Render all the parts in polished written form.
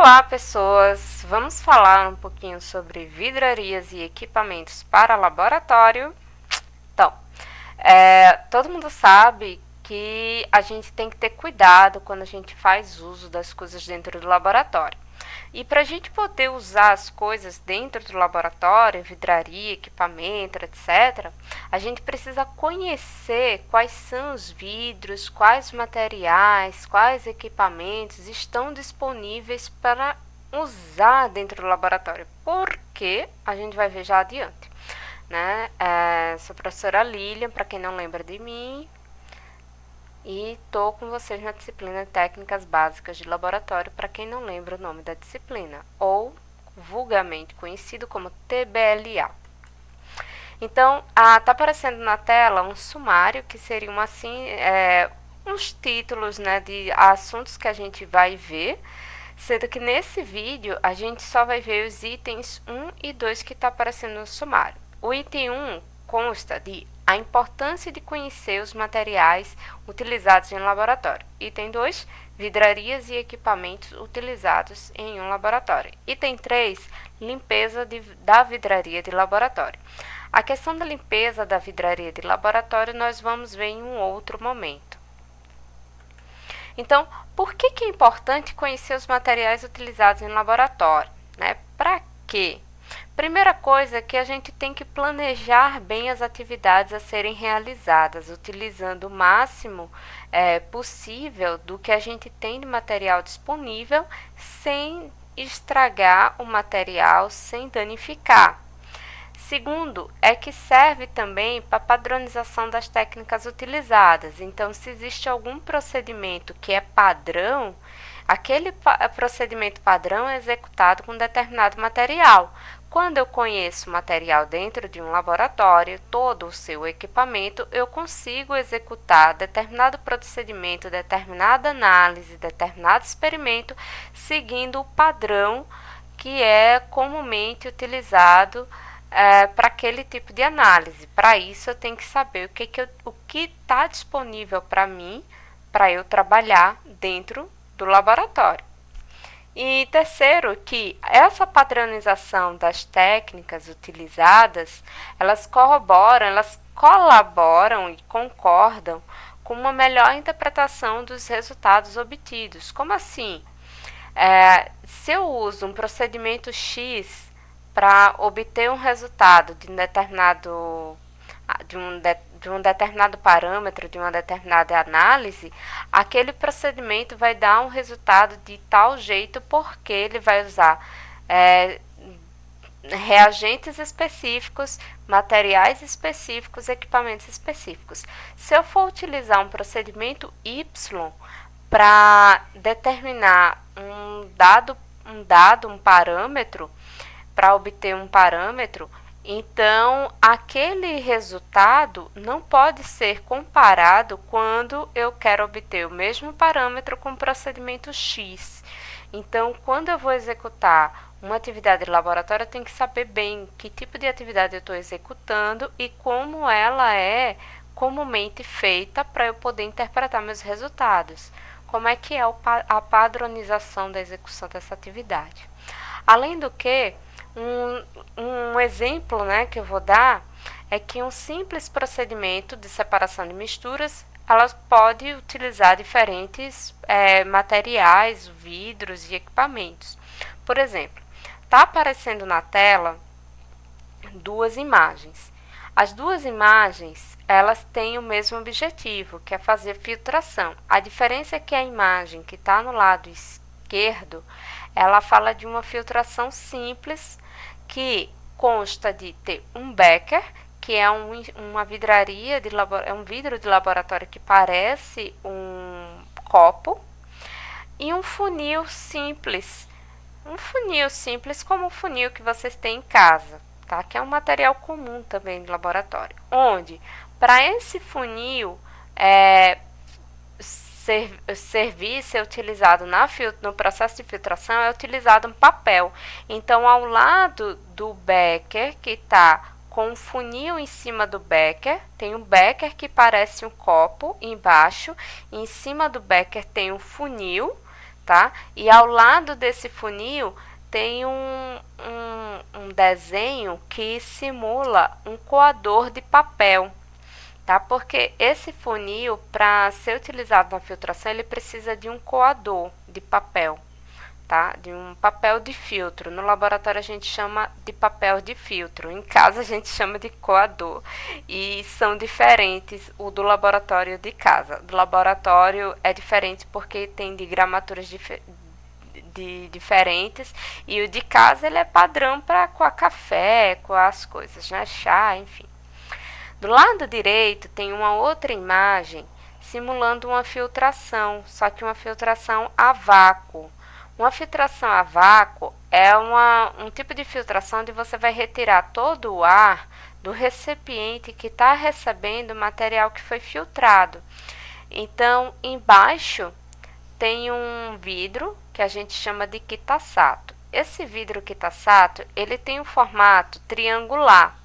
Olá, pessoas! Vamos falar um pouquinho sobre vidrarias e equipamentos para laboratório. Então, todo mundo sabe que a gente tem que ter cuidado quando a gente faz uso das coisas dentro do laboratório. E para a gente poder usar as coisas dentro do laboratório, vidraria, equipamento, etc., a gente precisa conhecer quais são os vidros, quais materiais, quais equipamentos estão disponíveis para usar dentro do laboratório. Porque a gente vai ver já adiante. Né? Sou a professora Lilian, para quem não lembra de mim, e estou com vocês na disciplina Técnicas Básicas de Laboratório, para quem não lembra o nome da disciplina, ou vulgarmente conhecido como TBLA. Então, está aparecendo na tela um sumário, que seriam assim, uns títulos, né, de assuntos que a gente vai ver, sendo que nesse vídeo a gente só vai ver os itens 1 e 2 que está aparecendo no sumário. O item 1 consta de a importância de conhecer os materiais utilizados em laboratório. Item 2, vidrarias e equipamentos utilizados em um laboratório. Item 3, limpeza da vidraria de laboratório. A questão da limpeza da vidraria de laboratório nós vamos ver em um outro momento. Então, por que é importante conhecer os materiais utilizados em laboratório? Né? Para quê? Primeira coisa é que a gente tem que planejar bem as atividades a serem realizadas, utilizando o máximo possível do que a gente tem de material disponível, sem estragar o material, sem danificar. Segundo, é que serve também para padronização das técnicas utilizadas. Então, se existe algum procedimento que é padrão, aquele procedimento padrão é executado com determinado material. Quando eu conheço o material dentro de um laboratório, todo o seu equipamento, eu consigo executar determinado procedimento, determinada análise, determinado experimento, seguindo o padrão que é comumente utilizado para aquele tipo de análise. Para isso, eu tenho que saber o que está disponível para mim, para eu trabalhar dentro do laboratório. E terceiro, que essa padronização das técnicas utilizadas, elas colaboram e concordam com uma melhor interpretação dos resultados obtidos. Como assim? Se eu uso um procedimento X para obter um resultado de um determinado parâmetro, de uma determinada análise, aquele procedimento vai dar um resultado de tal jeito porque ele vai usar reagentes específicos, materiais específicos, equipamentos específicos. Se eu for utilizar um procedimento Y para determinar um parâmetro, para obter um parâmetro, então aquele resultado não pode ser comparado quando eu quero obter o mesmo parâmetro com o procedimento X. Então, quando eu vou executar uma atividade de laboratório, eu tenho que saber bem que tipo de atividade eu estou executando e como ela é comumente feita para eu poder interpretar meus resultados. Como é que é a padronização da execução dessa atividade. Além do que, um exemplo, né, que eu vou dar é que um simples procedimento de separação de misturas, ela pode utilizar diferentes materiais, vidros e equipamentos. Por exemplo, está aparecendo na tela duas imagens. As duas imagens, elas têm o mesmo objetivo, que é fazer filtração. A diferença é que a imagem que está no lado esquerdo, ela fala de uma filtração simples, que consta de ter um becker, que é uma vidraria, é um vidro de laboratório que parece um copo, e um funil simples. Um funil simples como o funil que vocês têm em casa, tá? Que é um material comum também de laboratório. Onde, para esse funil ser utilizado no processo de filtração, é utilizado um papel. Então, ao lado do becker, que está com um funil em cima do becker, tem um becker que parece um copo embaixo, e em cima do becker tem um funil, tá? E ao lado desse funil tem um desenho que simula um coador de papel, tá? Porque esse funil, para ser utilizado na filtração, ele precisa de um coador de papel, tá? De um papel de filtro. No laboratório a gente chama de papel de filtro, em casa a gente chama de coador. E são diferentes o do laboratório e de casa. Do laboratório é diferente porque tem de gramaturas diferentes, e o de casa ele é padrão para coar café, coar as coisas, né? Chá, enfim. Do lado direito tem uma outra imagem simulando uma filtração, só que uma filtração a vácuo. Uma filtração a vácuo é um tipo de filtração onde você vai retirar todo o ar do recipiente que está recebendo o material que foi filtrado. Então, embaixo tem um vidro que a gente chama de Kitasato. Esse vidro Kitasato, ele tem um formato triangular,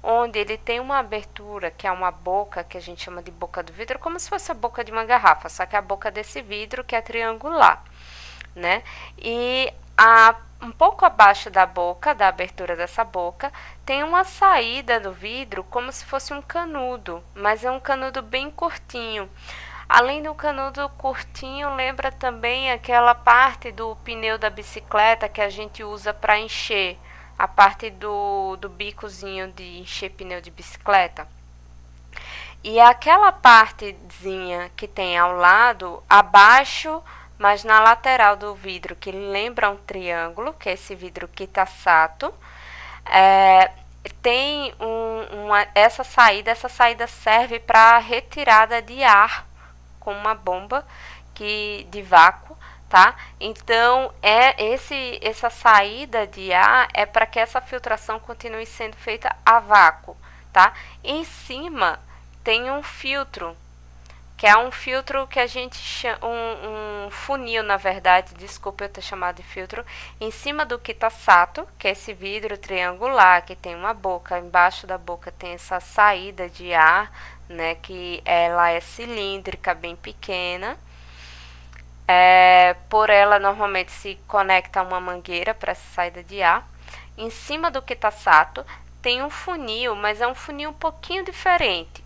onde ele tem uma abertura, que é uma boca, que a gente chama de boca do vidro, como se fosse a boca de uma garrafa, só que a boca desse vidro que é triangular, né? E um pouco abaixo da boca, da abertura dessa boca, tem uma saída do vidro como se fosse um canudo, mas é um canudo bem curtinho. Além do canudo curtinho, lembra também aquela parte do pneu da bicicleta que a gente usa para encher, a parte do bicozinho de encher pneu de bicicleta. E aquela partezinha que tem ao lado, abaixo, mas na lateral do vidro, que lembra um triângulo, que é esse vidro Kitasato, tem essa saída serve para retirada de ar com uma bomba de vácuo, tá? Então, essa saída de ar é para que essa filtração continue sendo feita a vácuo, tá? Em cima tem um filtro, que é um filtro que a gente chama, um funil, na verdade, desculpa eu ter chamado de filtro, em cima do Kitasato, que é esse vidro triangular, que tem uma boca, embaixo da boca tem essa saída de ar, né, que ela é cilíndrica, bem pequena. Por ela normalmente se conecta uma mangueira para essa saída de ar. Em cima do Kitasato tem um funil, mas é um funil um pouquinho diferente.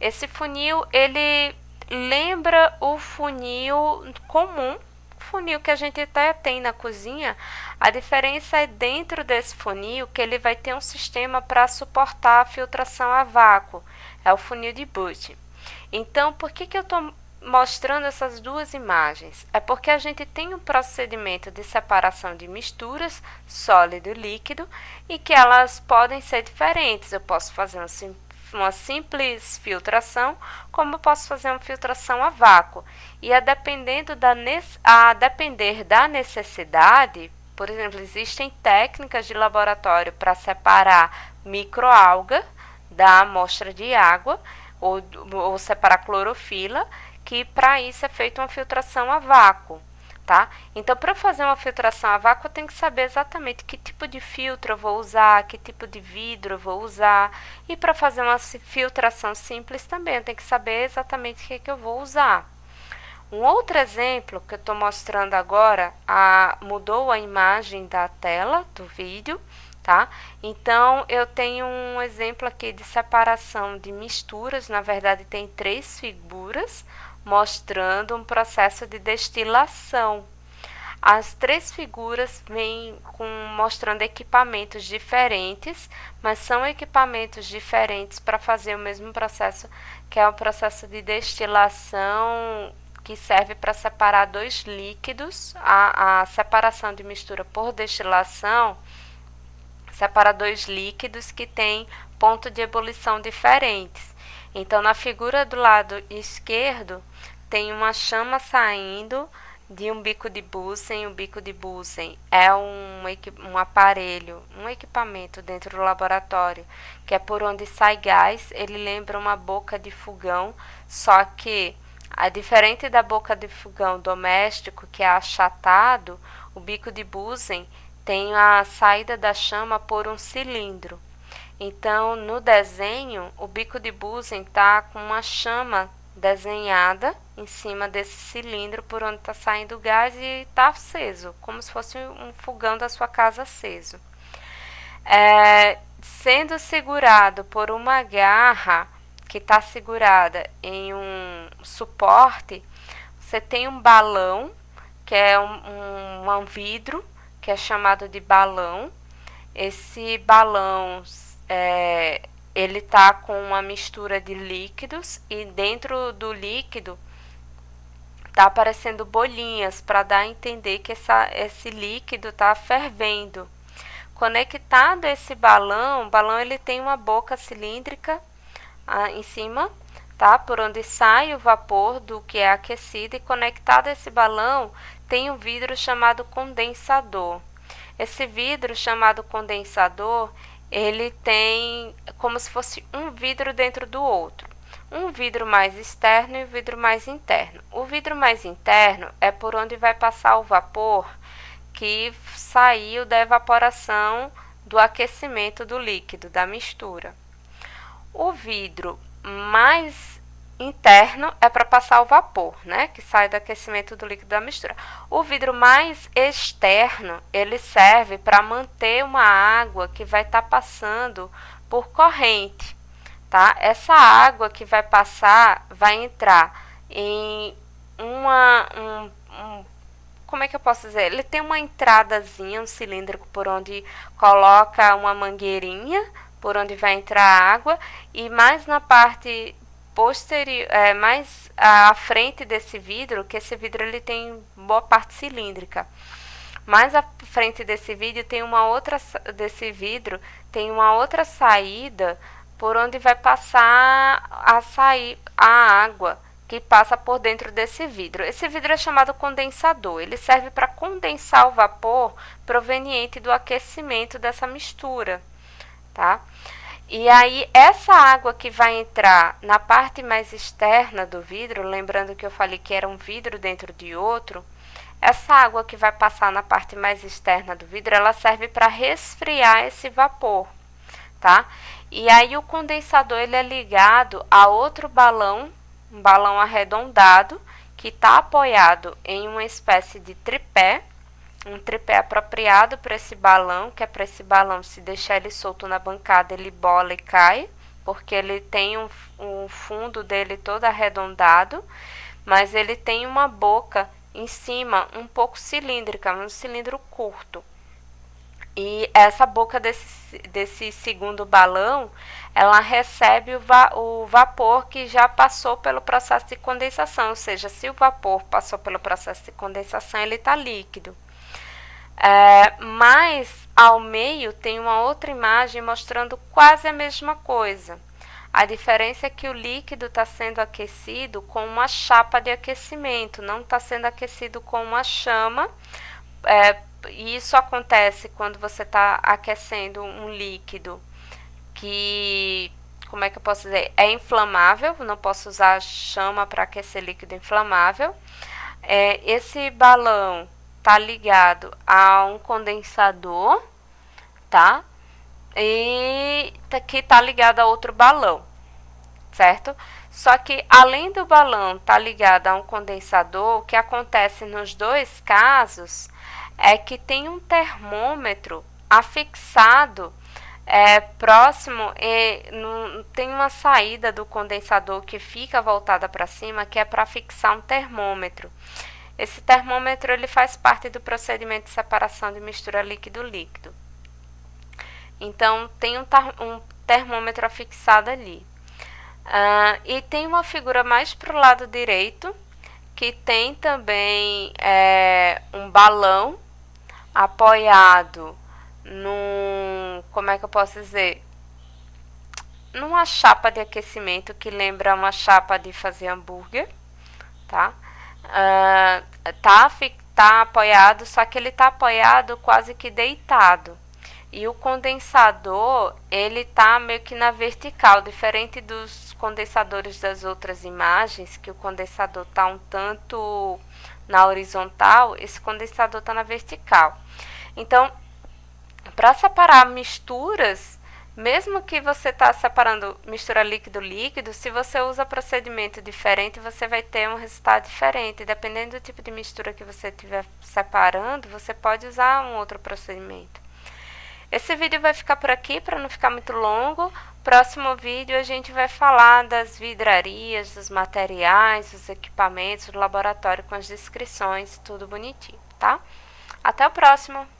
Esse funil, ele lembra o funil comum, funil que a gente até tem na cozinha. A diferença é dentro desse funil que ele vai ter um sistema para suportar a filtração a vácuo. É o funil de Butt. Então, por que eu estou mostrando essas duas imagens? É porque a gente tem um procedimento de separação de misturas sólido e líquido e que elas podem ser diferentes. Eu posso fazer uma simples filtração, como eu posso fazer uma filtração a vácuo. E a depender da necessidade, por exemplo, existem técnicas de laboratório para separar microalga da amostra de água ou separar clorofila, que para isso é feita uma filtração a vácuo, tá? Então, para fazer uma filtração a vácuo, eu tenho que saber exatamente que tipo de filtro eu vou usar, que tipo de vidro eu vou usar. E para fazer uma filtração simples também, eu tenho que saber exatamente o que eu vou usar. Um outro exemplo que eu estou mostrando agora, mudou a imagem da tela do vídeo, tá? Então, eu tenho um exemplo aqui de separação de misturas. Na verdade, tem 3 figuras mostrando um processo de destilação. As 3 figuras vêm mostrando equipamentos diferentes, mas são equipamentos diferentes para fazer o mesmo processo, que é o processo de destilação, que serve para separar 2 líquidos. A separação de mistura por destilação separa 2 líquidos que têm ponto de ebulição diferentes. Então, na figura do lado esquerdo, tem uma chama saindo de um bico de Bunsen. O bico de Bunsen é um aparelho, um equipamento dentro do laboratório, que é por onde sai gás. Ele lembra uma boca de fogão, só que, diferente da boca de fogão doméstico, que é achatado, o bico de Bunsen tem a saída da chama por um cilindro. Então, no desenho, o bico de Bunsen está com uma chama desenhada em cima desse cilindro por onde está saindo o gás e está aceso, como se fosse um fogão da sua casa aceso. Sendo segurado por uma garra que está segurada em um suporte, você tem um balão, que é um vidro, que é chamado de balão. Esse balão, ele está com uma mistura de líquidos e dentro do líquido está aparecendo bolinhas para dar a entender que esse líquido está fervendo. Conectado a esse balão, o balão ele tem uma boca cilíndrica em cima, tá? Por onde sai o vapor do que é aquecido, e conectado a esse balão tem um vidro chamado condensador. Esse vidro chamado condensador, ele tem como se fosse um vidro dentro do outro. Um vidro mais externo e um vidro mais interno. O vidro mais interno é por onde vai passar o vapor que saiu da evaporação do aquecimento do líquido, da mistura. O vidro mais interno é para passar o vapor, né, que sai do aquecimento do líquido da mistura. O vidro mais externo, ele serve para manter uma água que vai estar passando por corrente, tá? Essa água que vai passar vai entrar em como é que eu posso dizer? Ele tem uma entradazinha, um cilíndrico por onde coloca uma mangueirinha, por onde vai entrar a água, e mais na parte posterior, mais à frente desse vidro, que esse vidro ele tem boa parte cilíndrica. Mais à frente desse vidro tem uma outra saída por onde vai passar a água que passa por dentro desse vidro. Esse vidro é chamado condensador. Ele serve para condensar o vapor proveniente do aquecimento dessa mistura, tá? E aí, essa água que vai entrar na parte mais externa do vidro, lembrando que eu falei que era um vidro dentro de outro, essa água que vai passar na parte mais externa do vidro, ela serve para resfriar esse vapor, tá? E aí, o condensador ele é ligado a outro balão, um balão arredondado, que está apoiado em uma espécie de tripé, um tripé apropriado para esse balão, que é para esse balão, se deixar ele solto na bancada, ele bola e cai, porque ele tem um fundo dele todo arredondado, mas ele tem uma boca em cima um pouco cilíndrica, um cilindro curto. E essa boca desse segundo balão, ela recebe o vapor que já passou pelo processo de condensação, ou seja, se o vapor passou pelo processo de condensação, ele está líquido. Mas ao meio tem uma outra imagem mostrando quase a mesma coisa. A diferença é que o líquido está sendo aquecido com uma chapa de aquecimento, não está sendo aquecido com uma chama. E isso acontece quando você está aquecendo um líquido que, como é que eu posso dizer, é inflamável, não posso usar chama para aquecer líquido inflamável. Esse balão está ligado a um condensador, tá? E que está ligado a outro balão, certo? Só que além do balão estar ligado a um condensador, o que acontece nos dois casos é que tem um termômetro afixado próximo, tem uma saída do condensador que fica voltada para cima, que é para fixar um termômetro. Esse termômetro ele faz parte do procedimento de separação de mistura líquido-líquido. Então, tem um termômetro afixado ali. E tem uma figura mais para o lado direito, que tem também um balão apoiado como é que eu posso dizer? Numa chapa de aquecimento que lembra uma chapa de fazer hambúrguer, tá? Tá apoiado, só que ele tá apoiado quase que deitado. E o condensador, ele tá meio que na vertical, diferente dos condensadores das outras imagens, que o condensador tá um tanto na horizontal, esse condensador tá na vertical. Então, para separar misturas Mesmo que você está separando mistura líquido-líquido, se você usa procedimento diferente, você vai ter um resultado diferente. Dependendo do tipo de mistura que você estiver separando, você pode usar um outro procedimento. Esse vídeo vai ficar por aqui para não ficar muito longo. Próximo vídeo a gente vai falar das vidrarias, dos materiais, dos equipamentos do laboratório com as descrições, tudo bonitinho, tá? Até o próximo!